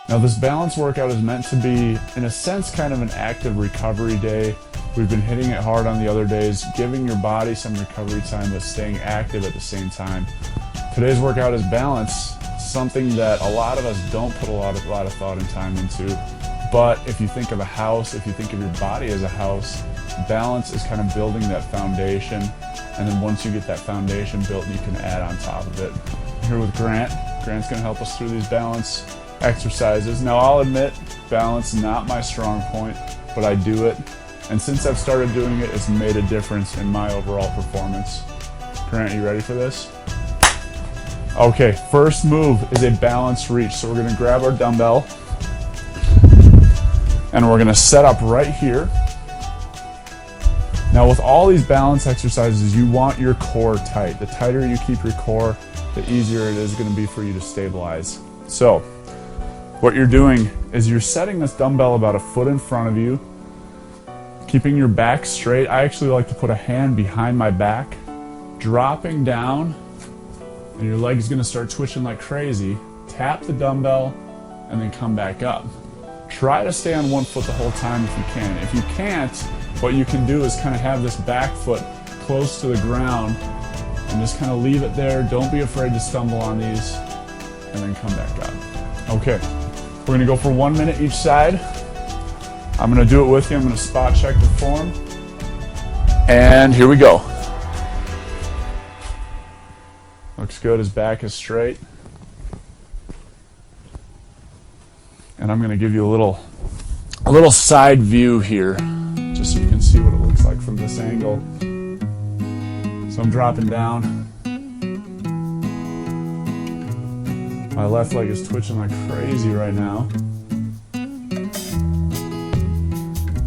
Now this balance workout is meant to be, in a sense, kind of an active recovery day. We've been hitting it hard on the other days, giving your body some recovery time but staying active at the same time. Today's workout is balance, something that a lot of us don't put a lot of thought and time into. But if you think of a house, if you think of your body as a house, balance is kind of building that foundation. And then once you get that foundation built, you can add on top of it. I'm here with Grant. Grant's going to help us through these balance exercises. Now I'll admit, balance is not my strong point, but I do it. And since I've started doing it, it's made a difference in my overall performance. Grant, you ready for this? Okay, first move is a balanced reach. So we're gonna grab our dumbbell and we're gonna set up right here. Now with all these balance exercises, you want your core tight. The tighter you keep your core, the easier it is gonna be for you to stabilize. So what you're doing is you're setting this dumbbell about a foot in front of you, keeping your back straight. I actually like to put a hand behind my back, dropping down, and your leg is going to start twitching like crazy. Tap the dumbbell and then come back up. Try to stay on one foot the whole time if you can. If you can't, what you can do is kind of have this back foot close to the ground and just kind of leave it there. Don't be afraid to stumble on these and then come back up. Okay, we're going to go for 1 minute each side. I'm going to do it with you. I'm going to spot check the form. And here we go. Looks good. His back is straight. And I'm going to give you a little side view here, just so you can see what it looks like from this angle. So I'm dropping down. My left leg is twitching like crazy right now.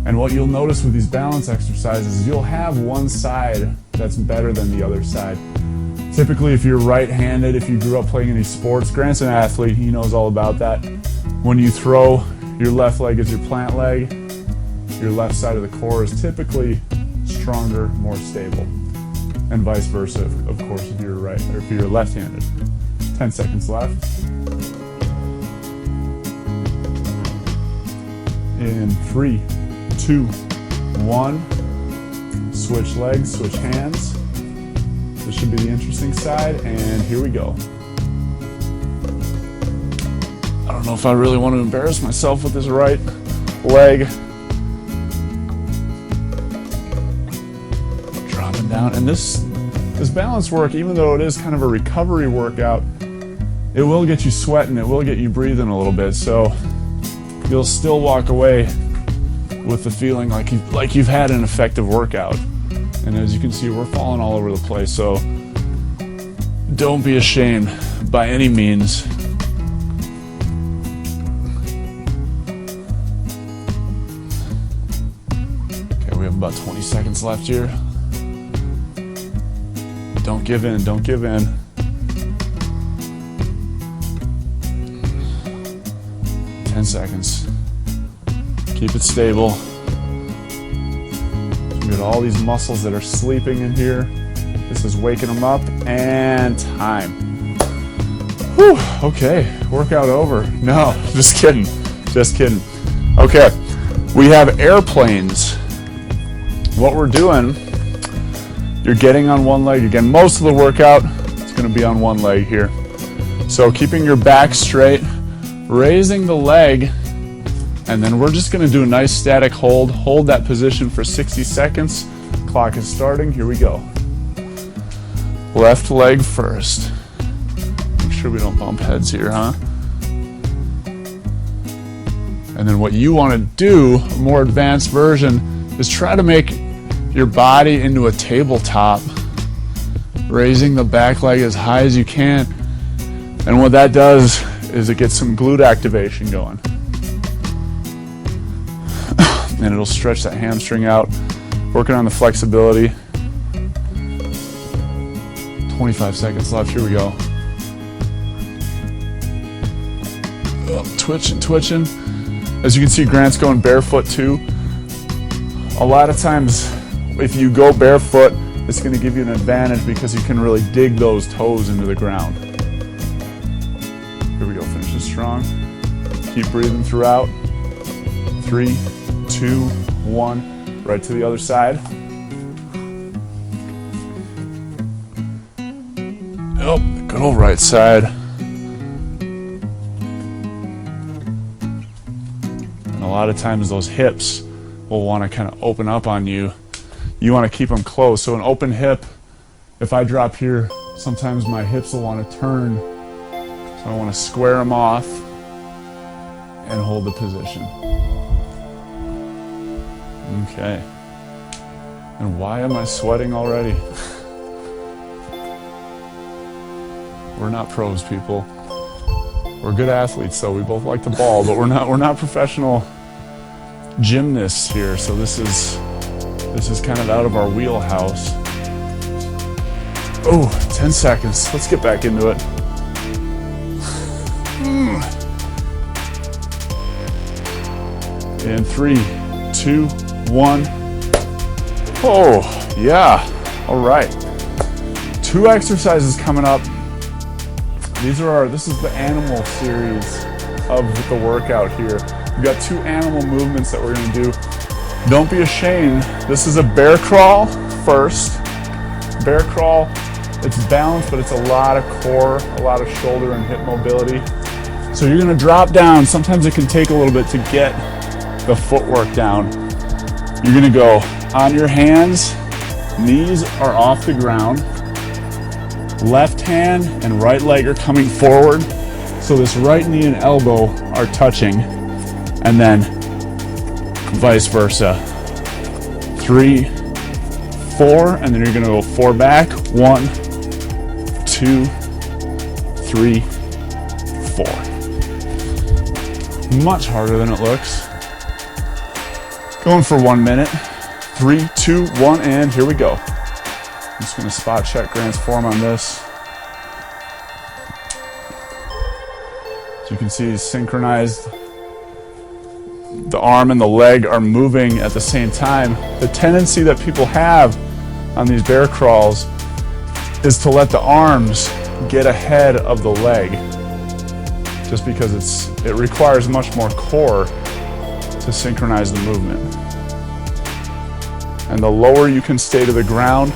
And what you'll notice with these balance exercises is you'll have one side that's better than the other side. Typically, if you're right-handed, if you grew up playing any sports, Grant's an athlete, he knows all about that. When you throw, your left leg is your plant leg. Your left side of the core is typically stronger, more stable. And vice versa, of course, if you're right or if you're left-handed. 10 seconds left. In 3, 2, 1. Switch legs, switch hands. This should be the interesting side, and here we go. I don't know if I really want to embarrass myself with this right leg. Dropping down, and this balance work, even though it is kind of a recovery workout, it will get you sweating, it will get you breathing a little bit, so you'll still walk away with the feeling like you've had an effective workout. And as you can see, we're falling all over the place, so don't be ashamed by any means. Okay, we have about 20 seconds left here. Don't give in, don't give in. 10 seconds. Keep it stable. We got all these muscles that are sleeping in here. This is waking them up, and time. Whew, okay, workout over. No, just kidding, just kidding. Okay, we have airplanes. What we're doing, you're getting on one leg. Again, most of the workout is gonna be on one leg here. So keeping your back straight, raising the leg, and then we're just gonna do a nice static hold. Hold that position for 60 seconds. Clock is starting, here we go. Left leg first. Make sure we don't bump heads here, huh? And then what you wanna do, a more advanced version, is try to make your body into a tabletop, raising the back leg as high as you can. And what that does is it gets some glute activation going. And it'll stretch that hamstring out, working on the flexibility. 25 seconds left, here we go. Oh, twitching, twitching. As you can see, Grant's going barefoot too. A lot of times, if you go barefoot, it's gonna give you an advantage because you can really dig those toes into the ground. Here we go, finish it strong. Keep breathing throughout. 3, 2, 1. Right to the other side. Oh, good old right side. And a lot of times those hips will want to kind of open up on you. You want to keep them closed. So an open hip, if I drop here, sometimes my hips will want to turn. So I want to square them off and hold the position. Okay. And why am I sweating already? We're not pros, people. We're good athletes, though. We both like the ball, but we're not professional gymnasts here. So this is kind of out of our wheelhouse. Oh, 10 seconds. Let's get back into it. In 3, 2, 1. Oh, yeah. All right. 2 exercises coming up. This is the animal series of the workout here. We've got 2 animal movements that we're going to do. Don't be ashamed. This is a bear crawl first. Bear crawl, it's balanced, but it's a lot of core, a lot of shoulder and hip mobility. So you're going to drop down. Sometimes it can take a little bit to get the footwork down. You're going to go on your hands, knees are off the ground. Left hand and right leg are coming forward. So this right knee and elbow are touching. And then vice versa. 3, 4, and then you're going to go 4 back. 1, 2, 3, 4. Much harder than it looks. Going for 1 minute. 3, 2, 1, and here we go. I'm just going to spot check Grant's form on this. As you can see, he's synchronized. The arm and the leg are moving at the same time. The tendency that people have on these bear crawls is to let the arms get ahead of the leg, just because it requires much more core to synchronize the movement. And the lower you can stay to the ground,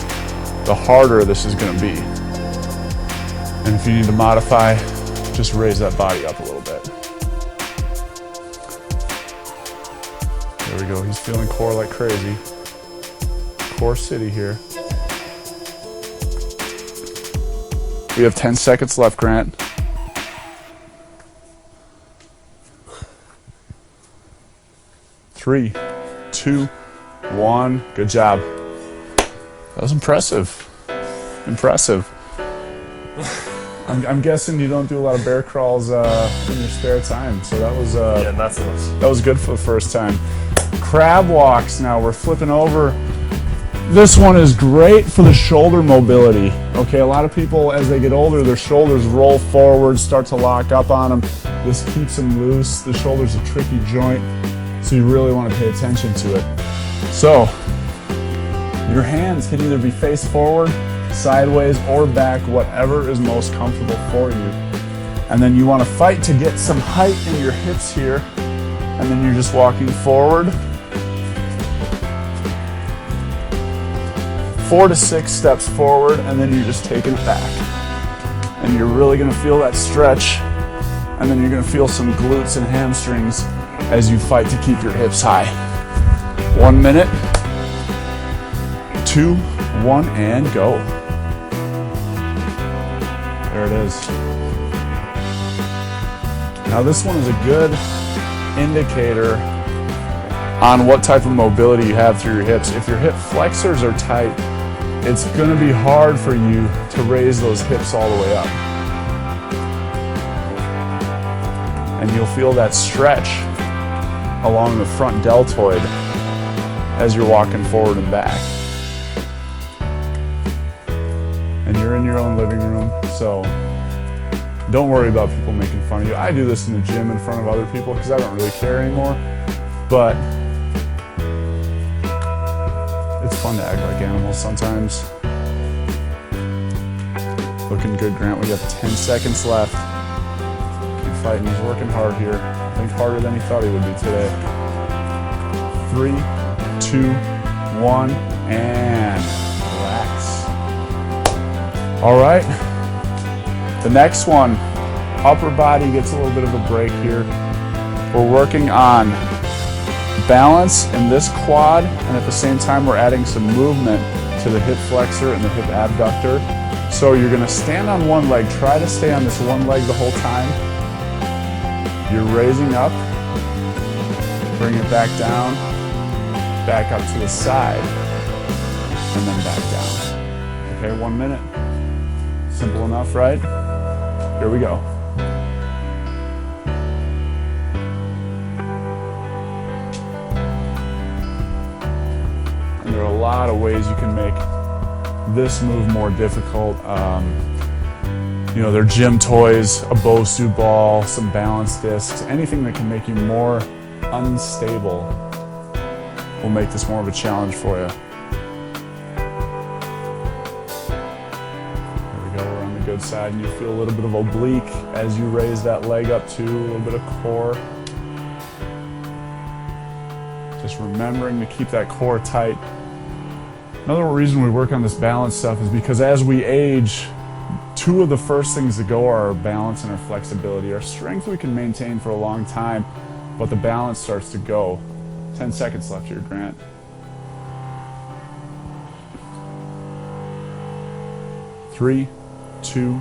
the harder this is going to be. And if you need to modify, just raise that body up a little bit. There we go. He's feeling core like crazy. Core city here. We have 10 seconds left, Grant. 3, 2, 1. Good job. That was impressive. Impressive. I'm guessing you don't do a lot of bear crawls in your spare time, so that was that was good for the first time. Crab walks now. We're flipping over. This one is great for the shoulder mobility. Okay, a lot of people as they get older, their shoulders roll forward, start to lock up on them. This keeps them loose. The shoulder's a tricky joint, so you really want to pay attention to it. So your hands can either be face forward, sideways, or back, whatever is most comfortable for you. And then you want to fight to get some height in your hips here. And then you're just walking forward. 4 to 6 steps forward, and then you're just taking it back. And you're really going to feel that stretch. And then you're going to feel some glutes and hamstrings as you fight to keep your hips high. 1 minute. 2, 1, and go. There it is. Now this one is a good indicator on what type of mobility you have through your hips. If your hip flexors are tight, it's going to be hard for you to raise those hips all the way up. And you'll feel that stretch along the front deltoid as you're walking forward and back. And you're in your own living room, so don't worry about people making fun of you. I do this in the gym in front of other people because I don't really care anymore, but it's fun to act like animals sometimes. Looking good, Grant. We got 10 seconds left. Can fighting. He's working hard here. I think harder than he thought he would be today. 3, 2, 1, and relax. All right. The next one, upper body gets a little bit of a break here. We're working on balance in this quad, and at the same time we're adding some movement to the hip flexor and the hip abductor. So you're gonna stand on one leg, try to stay on this one leg the whole time. You're raising up, bring it back down, back up to the side, and then back down. Okay, 1 minute. Simple enough, right? Here we go. And there are a lot of ways you can make this move more difficult. You know, they're gym toys, a Bosu ball, some balance discs, anything that can make you more unstable will make this more of a challenge for you. There we go, we're on the good side, and you feel a little bit of oblique as you raise that leg up too, a little bit of core. Just remembering to keep that core tight. Another reason we work on this balance stuff is because as we age, two of the first things to go are our balance and our flexibility. Our strength we can maintain for a long time, but the balance starts to go. 10 seconds left here, Grant. Three, 2,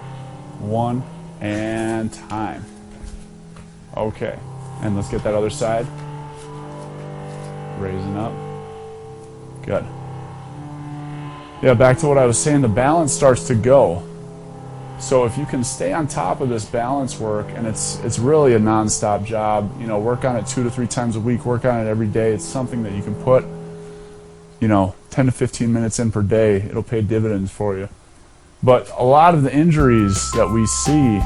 1, and time. Okay, and let's get that other side. Raising up. Good. Yeah, back to what I was saying, the balance starts to go. So if you can stay on top of this balance work, and it's really a non-stop job, you know, work on it 2 to 3 times a week, work on it every day. It's something that you can put, you know, 10 to 15 minutes in per day. It'll pay dividends for you. But a lot of the injuries that we see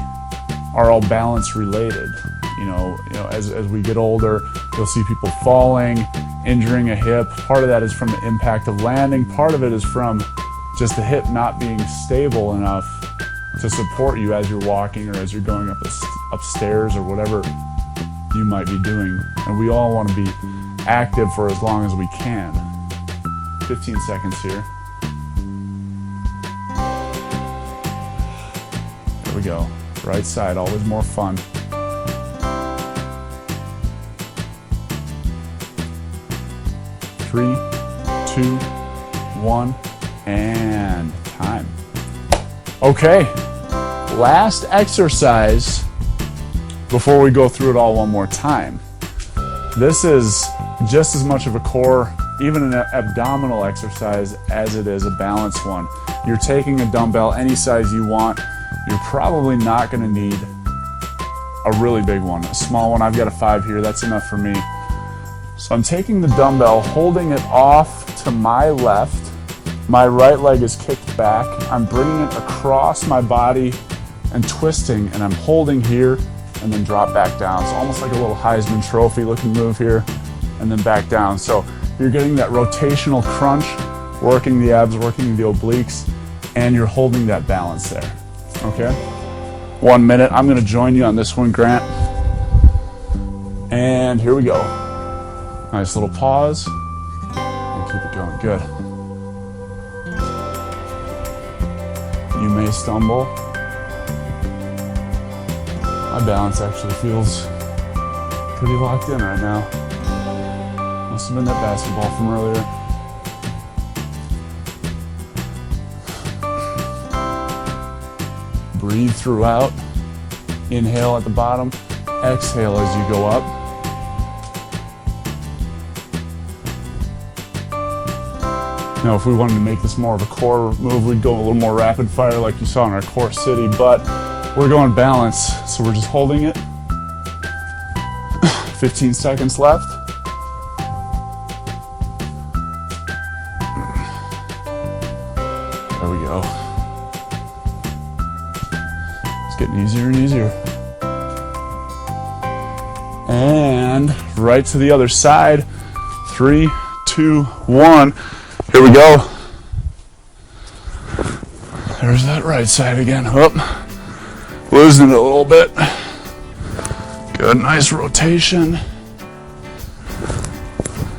are all balance related. You know, as we get older, you'll see people falling, injuring a hip. Part of that is from the impact of landing. Part of it is from just the hip not being stable enough to support you as you're walking or as you're going upstairs or whatever you might be doing. And we all want to be active for as long as we can. 15 seconds here. There we go. Right side, always more fun. Three, 2, 1, and time. Okay, last exercise before we go through it all one more time. This is just as much of a core, even an abdominal exercise as it is a balance one. You're taking a dumbbell any size you want. You're probably not going to need a really big one. A small one, I've got a 5 here, that's enough for me. So I'm taking the dumbbell, holding it off to my left. My right leg is kicked back. I'm bringing it across my body and twisting, and I'm holding here and then drop back down. So almost like a little Heisman Trophy looking move here, and then back down. So you're getting that rotational crunch, working the abs, working the obliques, and you're holding that balance there. Okay? 1 minute. I'm going to join you on this one, Grant. And here we go. Nice little pause. And keep it going. Good. You may stumble. My balance actually feels pretty locked in right now. Must have been that basketball from earlier. Breathe throughout. Inhale at the bottom. Exhale as you go up. Now, if we wanted to make this more of a core move, we'd go a little more rapid fire like you saw in our core city, but we're going balance, so we're just holding it. 15 seconds left. There we go. It's getting easier and easier. And right to the other side. 3, 2, 1. Here we go. There's that right side again. Losing it a little bit. Good, nice rotation.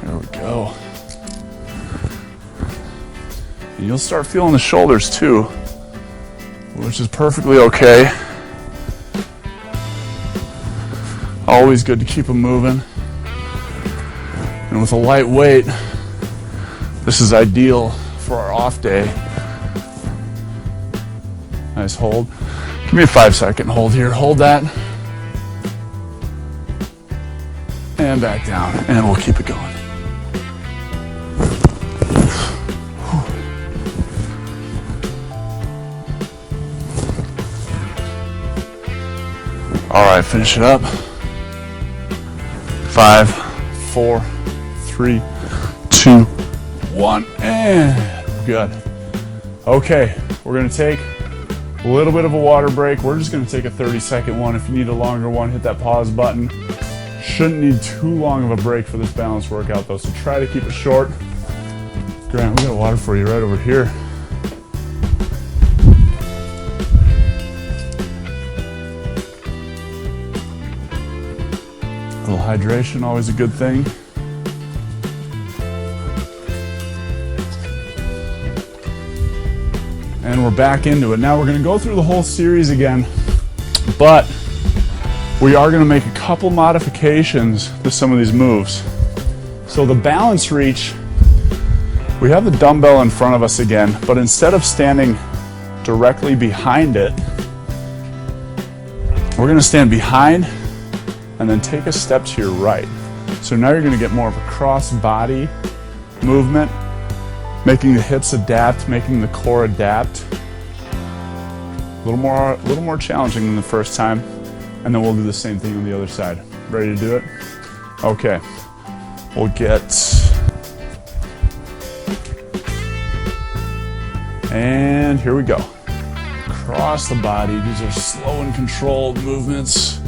There we go. And you'll start feeling the shoulders too, which is perfectly okay. Always good to keep them moving. And with a light weight, this is ideal for our off day. Nice hold. Give me a 5-second hold here. Hold that. And back down. And we'll keep it going. All right, finish it up. 5, 4, 3, 2, 1, and good. Okay, we're gonna take a little bit of a water break. We're just gonna take a 30-second one. If you need a longer one, hit that pause button. Shouldn't need too long of a break for this balance workout though, so try to keep it short. Grant, we got water for you right over here. A little hydration, always a good thing. And we're back into it. Now we're going to go through the whole series again, but we are going to make a couple modifications to some of these moves. So the balance reach, we have the dumbbell in front of us again, but instead of standing directly behind it, we're going to stand behind and then take a step to your right. So now you're going to get more of a cross body movement, making the hips adapt, making the core adapt. A little more challenging than the first time. And then we'll do the same thing on the other side. Ready to do it? Okay. We'll get, and here we go. Across the body. These are slow and controlled movements.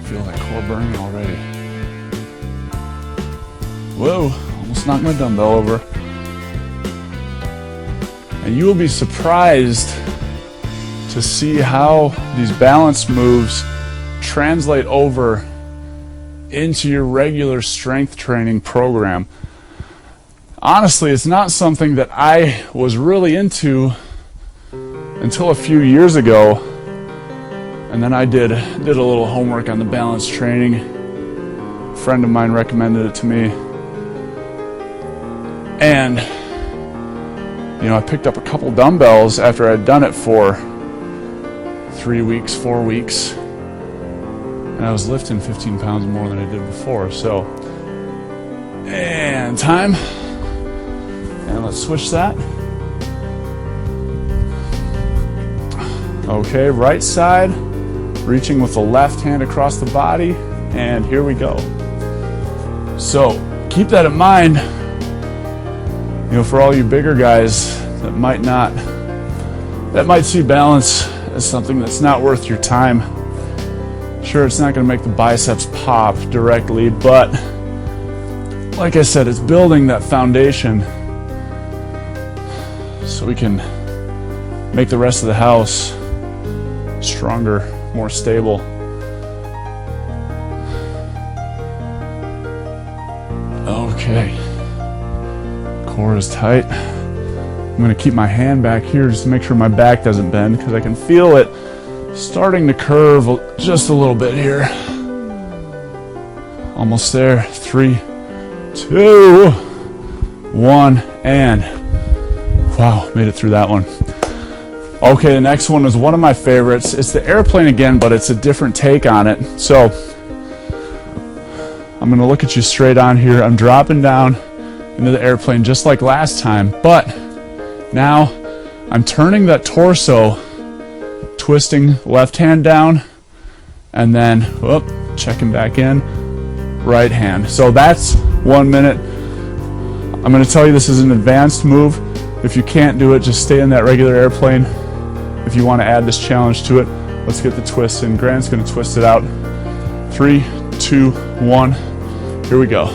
Feel that core burning already. Whoa, almost knocked my dumbbell over. And you will be surprised to see how these balance moves translate over into your regular strength training program. Honestly, it's not something that I was really into until a few years ago. And then I did a little homework on the balance training. A friend of mine recommended it to me. And you know, I picked up a couple dumbbells after I'd done it for 3 weeks, 4 weeks, and I was lifting 15 pounds more than I did before. So, and time, and let's switch that. Okay, right side, reaching with the left hand across the body, and here we go. So, keep that in mind. You know, for all you bigger guys that might see balance as something that's not worth your time. Sure, it's not going to make the biceps pop directly, but like I said, it's building that foundation so we can make the rest of the house stronger, more stable. Okay. Core is tight. I'm going to keep my hand back here just to make sure my back doesn't bend because I can feel it starting to curve just a little bit here. Almost there. 3, 2, 1, and wow, made it through that one. Okay, the next one is one of my favorites. It's the airplane again, but it's a different take on it. So I'm going to look at you straight on here. I'm dropping down into the airplane just like last time, but now I'm turning that torso, twisting left hand down, and then whoop, checking back in, right hand. So that's 1 minute. I'm going to tell you this is an advanced move. If you can't do it, just stay in that regular airplane. If you want to add this challenge to it, let's get the twist in. Grant's going to twist it out. 3, 2, 1. Here we go.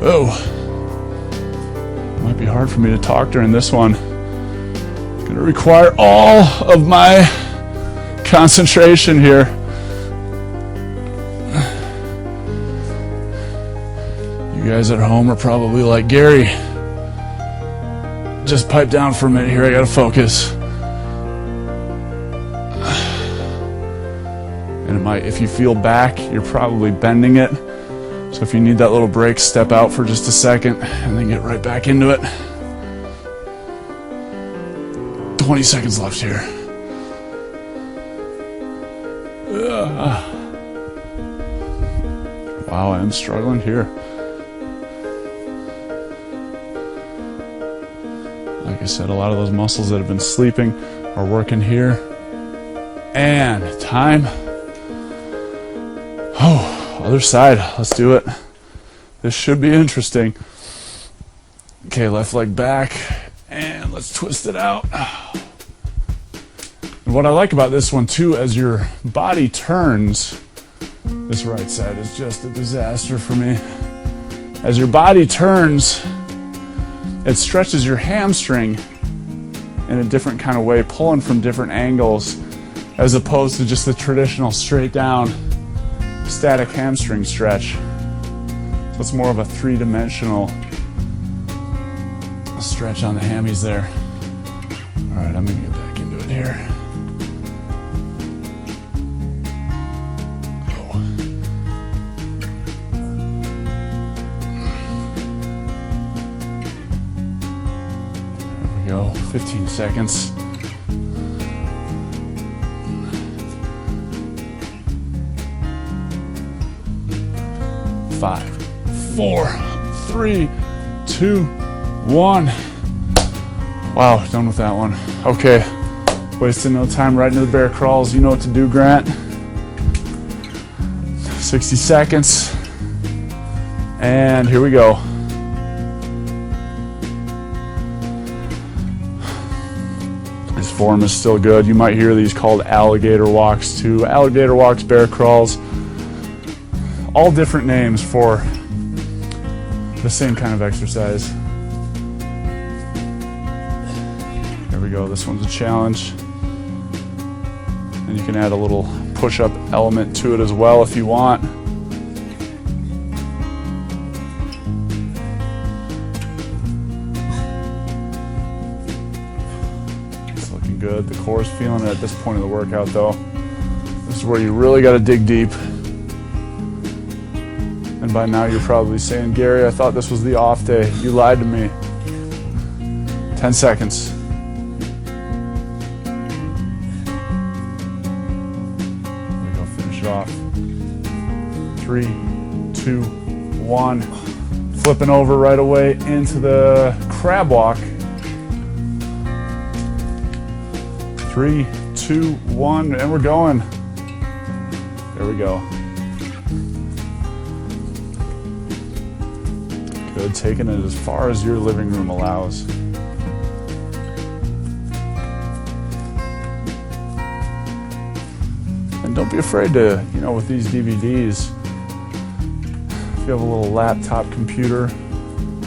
Oh. Might be hard for me to talk during this one. Gonna require all of my concentration here. You guys at home are probably like, Gary, just pipe down for a minute here, I gotta focus. And if you feel back, you're probably bending it. So if you need that little break, step out for just a second and then get right back into it. 20 seconds left here. Wow, I am struggling here. Like I said, a lot of those muscles that have been sleeping are working here. And time. Oh, other side. Let's do it. This should be interesting. Okay, left leg back. And let's twist it out. And what I like about this one too, as your body turns, this right side is just a disaster for me. As your body turns, it stretches your hamstring in a different kind of way, pulling from different angles, as opposed to just the traditional straight down static hamstring stretch. So it's more of a three-dimensional stretch on the hammies there. All right, I'm gonna get back into it here. There we go, 15 seconds. Five, 4, 3, 2, 1. Wow, done with that one. Okay, wasting no time right into the bear crawls. You know what to do, Grant. 60 seconds. And here we go. This form is still good. You might hear these called alligator walks too. Alligator walks, bear crawls. All different names for the same kind of exercise. There we go. This one's a challenge. And you can add a little push-up element to it as well if you want. It's looking good. The core is feeling it at this point of the workout though. This is where you really got to dig deep. And by now you're probably saying, Gary, I thought this was the off day. You lied to me. 10 seconds. There we go, finish it off. 3, 2, 1. Flipping over right away into the crab walk. 3, 2, 1, and we're going. There we go. Good, taking it as far as your living room allows. And don't be afraid to, with these DVDs, if you have a little laptop computer,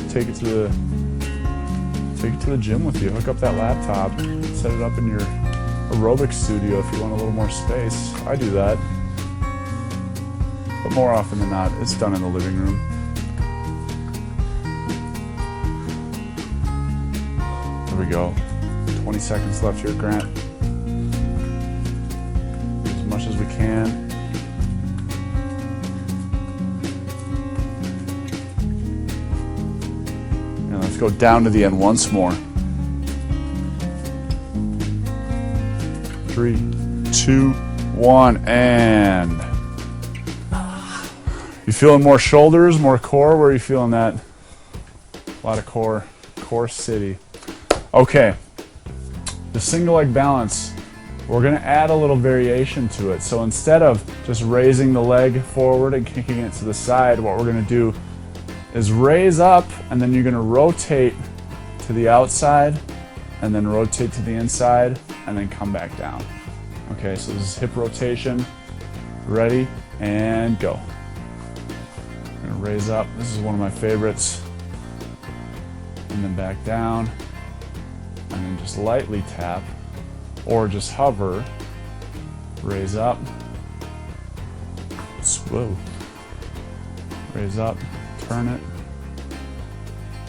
take it to the gym with you. Hook up that laptop, set it up in your aerobic studio if you want a little more space. I do that. But more often than not, it's done in the living room. There we go. 20 seconds left here, Grant. As much as we can. And let's go down to the end once more. 3, 2, 1, and you feeling more shoulders, more core? Where are you feeling that? A lot of core city. Okay, the single leg balance, we're going to add a little variation to it. So instead of just raising the leg forward and kicking it to the side, what we're going to do is raise up, and then you're going to rotate to the outside, and then rotate to the inside, and then come back down. Okay, so this is hip rotation. Ready, and go. I'm going to raise up. This is one of my favorites. and then back down, and then just lightly tap, or just hover, raise up, whoa, raise up, turn it.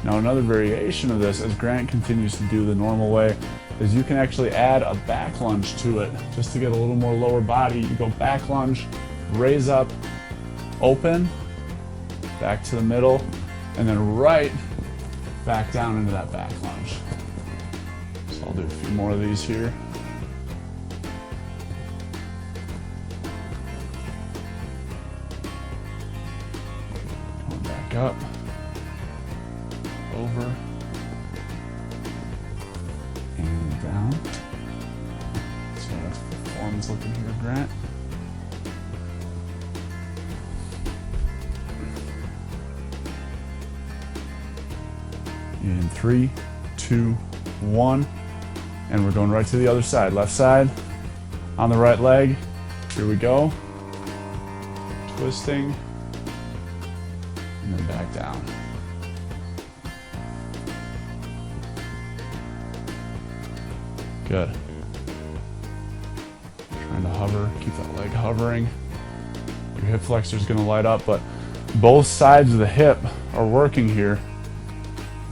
Now another variation of this, as Grant continues to do the normal way, is you can actually add a back lunge to it just to get a little more lower body. You go back lunge, raise up, open, back to the middle, and then right back down into that back lunge. So I'll do a few more of these here. Going back up, over, and down. So that's what the form's looking here, Grant. In 3, 2, 1, and we're going right to the other side. Left side on the right leg. Here we go. Twisting, and then back down. Good. Trying to hover, keep that leg hovering. Your hip flexor is going to light up, but both sides of the hip are working here,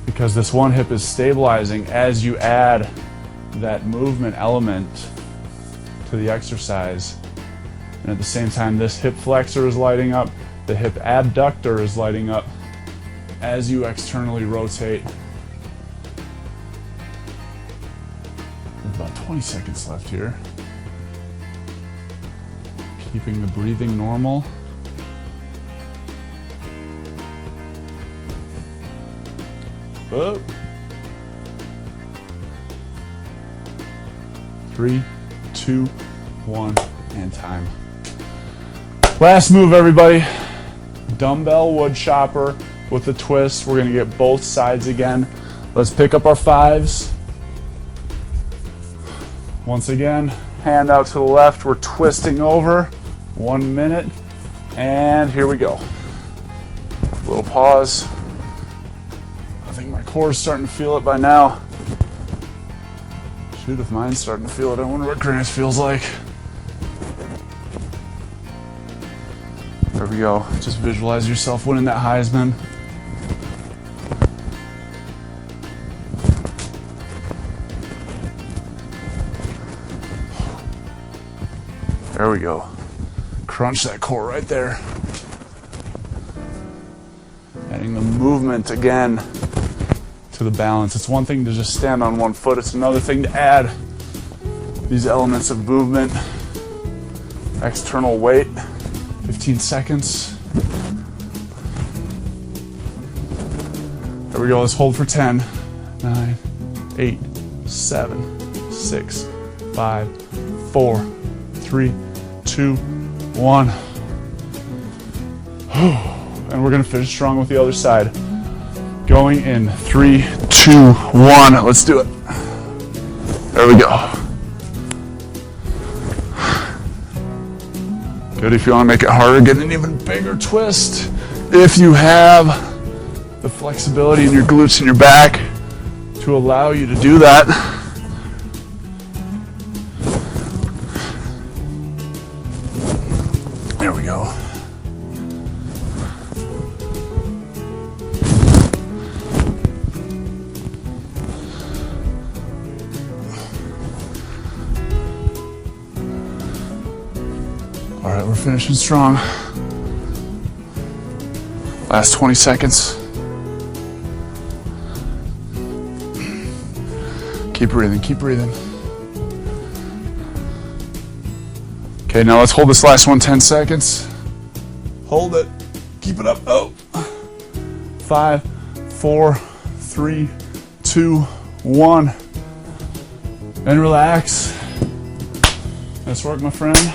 because this one hip is stabilizing as you add that movement element to the exercise. And at the same time, this hip flexor is lighting up, the hip abductor is lighting up as you externally rotate. There's about 20 seconds left here. Keeping the breathing normal. Up. 3, 2, 1, and time. Last move, everybody. Dumbbell wood chopper with a twist. We're gonna get both sides again. Let's pick up our 5s. Once again, hand out to the left. We're twisting over. 1 minute, and here we go. Little pause. I think my core is starting to feel it by now. Shoot, if mine's starting to feel it, I wonder what Grant's feels like. There we go. Just visualize yourself winning that Heisman. There we go. Crunch that core right there. Adding the movement again to the balance. It's one thing to just stand on one foot. It's another thing to add these elements of movement. External weight. 15 seconds. There we go. Let's hold for 10, 9, 8, 7, 6, 5, 4, 3, 2, 1. And we're going to finish strong with the other side. Going in 3, 2, 1. Let's do it. There we go. Good. If you want to make it harder, get an even bigger twist. If you have the flexibility in your glutes and your back to allow you to do that. There we go. All right, we're finishing strong. Last 20 seconds. Keep breathing, keep breathing. Okay, now let's hold this last one 10 seconds. Hold it. Keep it up. Oh. 5, 4, 3, 2, 1. And relax. Nice work, my friend.